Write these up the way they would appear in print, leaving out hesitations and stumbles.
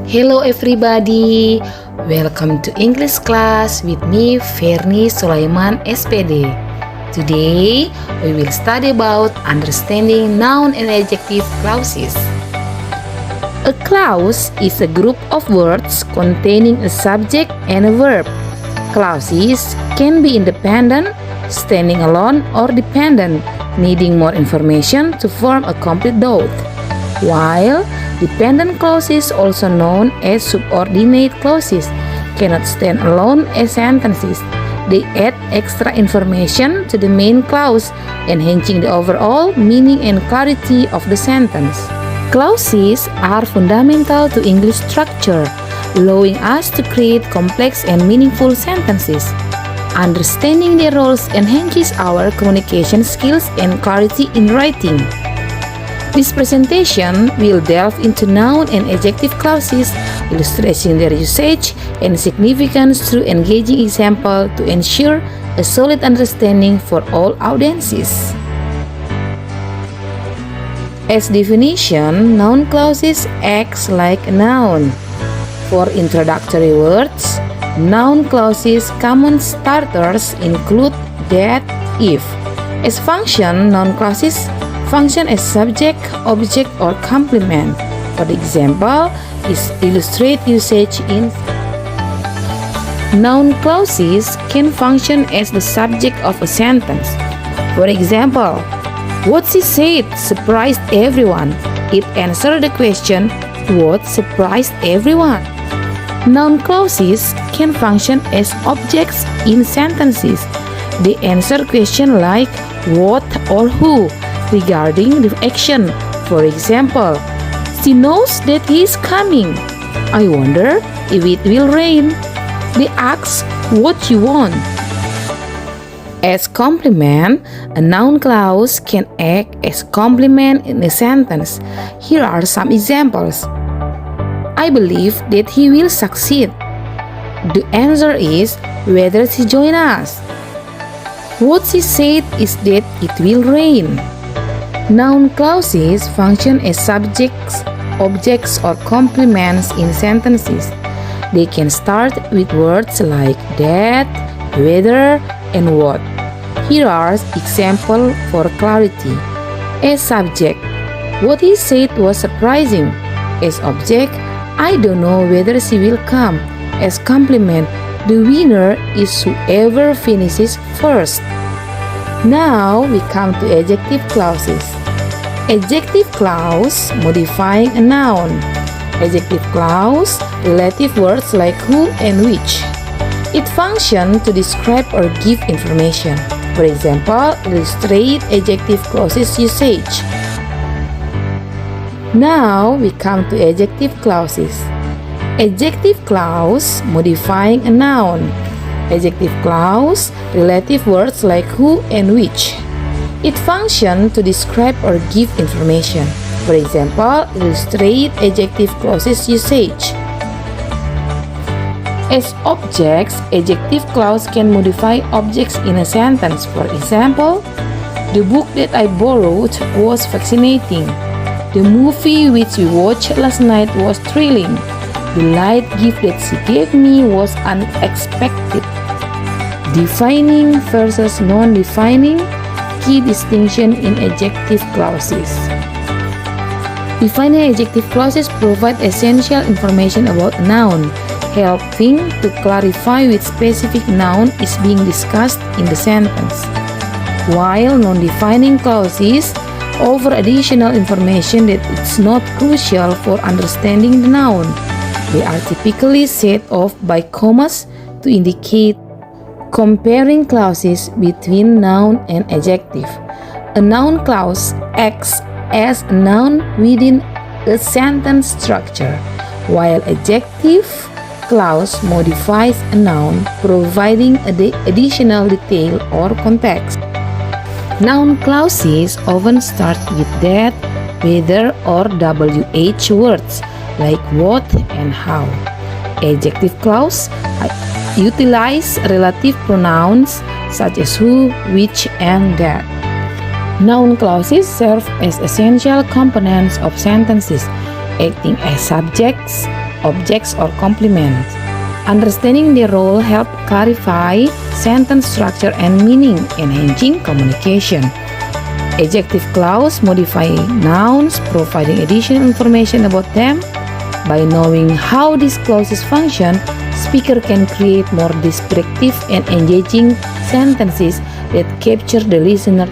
Hello everybody, welcome to English class with me Ferni Sulaiman SPD. Today we will study about understanding noun and adjective clauses. A clause is a group of words containing a subject and a verb. Clauses can be independent, standing alone, or dependent, needing more information to form a complete thought. While dependent clauses, also known as subordinate clauses, cannot stand alone as sentences. They add extra information to the main clause, enhancing the overall meaning and clarity of the sentence. Clauses are fundamental to English structure, allowing us to create complex and meaningful sentences. Understanding their roles enhances our communication skills and clarity in writing. This presentation will delve into noun and adjective clauses, illustrating their usage and significance through engaging examples to ensure a solid understanding for all audiences. As definition, noun clauses act like a noun. For introductory words, noun clauses' common starters include that, if. As function, noun clauses function as subject, object, or complement. For example, is illustrate usage in noun clauses can function as the subject of a sentence. For example, what she said surprised everyone. It answered the question, what surprised everyone? Noun clauses can function as objects in sentences. They answer questions like what or who regarding the action. For example, she knows that he is coming. I wonder if it will rain. They ask what you want. As complement, a noun clause can act as complement in a sentence. Here are some examples. I believe that he will succeed. The answer is whether she join us. What she said is that it will rain. Noun clauses function as subjects, objects, or complements in sentences. They can start with words like that, whether, and what. Here are examples for clarity. As subject, what he said was surprising. As object, I don't know whether she will come. As complement, the winner is whoever finishes first. Now we come to adjective clauses. Adjective clause modifying a noun. Adjective clause relative words like who and which. It functions to describe or give information. For example, illustrate adjective clauses usage. Now we come to adjective clauses. Adjective clause modifying a noun. Adjective clause relative words like who and which. It functions to describe or give information. For example, illustrate adjective clauses usage. As objects, adjective clause can modify objects in a sentence. For example, the book that I borrowed was fascinating. The movie which we watched last night was thrilling. The light gift that she gave me was unexpected. Defining versus non-defining, key distinction in adjective clauses. Defining adjective clauses provide essential information about a noun, helping to clarify which specific noun is being discussed in the sentence. While non-defining clauses offer additional information that is not crucial for understanding the noun. They are typically set off by commas to indicate comparing clauses between noun and adjective. A noun clause acts as a noun within a sentence structure, while adjective clause modifies a noun, providing additional detail or context. Noun clauses often start with that, whether, or WH words like what and how. Adjective clause utilize relative pronouns such as who, which, and that. Noun clauses serve as essential components of sentences acting as subjects, objects, or complements. Understanding their role help clarify sentence structure and meaning, enhancing communication. Adjective clause modify nouns, providing additional information about them. By knowing how these clauses function, speaker can create more descriptive and engaging sentences that capture the listener.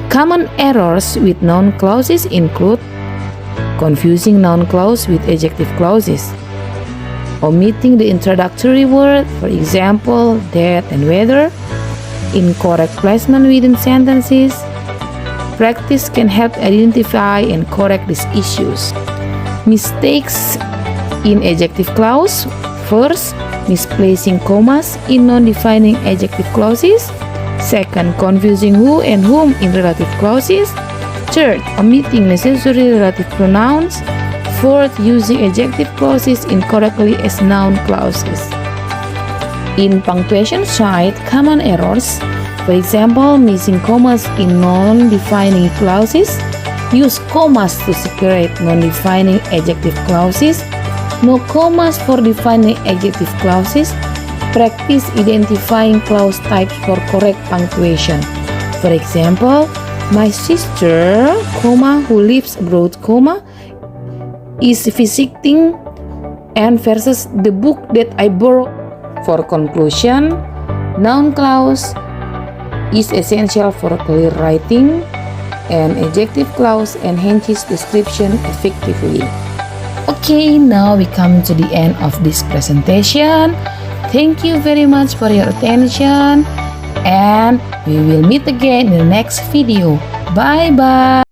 Common errors with noun clauses include confusing noun clause with adjective clauses, omitting the introductory word, for example, that and whether, incorrect placement within sentences. Practice can help identify and correct these issues. Mistakes in adjective clause. First, misplacing commas in non-defining adjective clauses. Second, confusing who and whom in relative clauses. Third, omitting necessary relative pronouns. Fourth, using adjective clauses incorrectly as noun clauses. In punctuation side, common errors. For example, missing commas in non-defining clauses. Use commas to separate non-defining adjective clauses. No commas for defining adjective clauses. Practice identifying clause types for correct punctuation. For example, my sister, who lives abroad, is visiting, and versus the book that I borrowed. For conclusion, noun clause is essential for clear writing, and adjective clause enhances description effectively. Okay, now we come to the end of this presentation. Thank you very much for your attention, and we will meet again in the next video. Bye bye.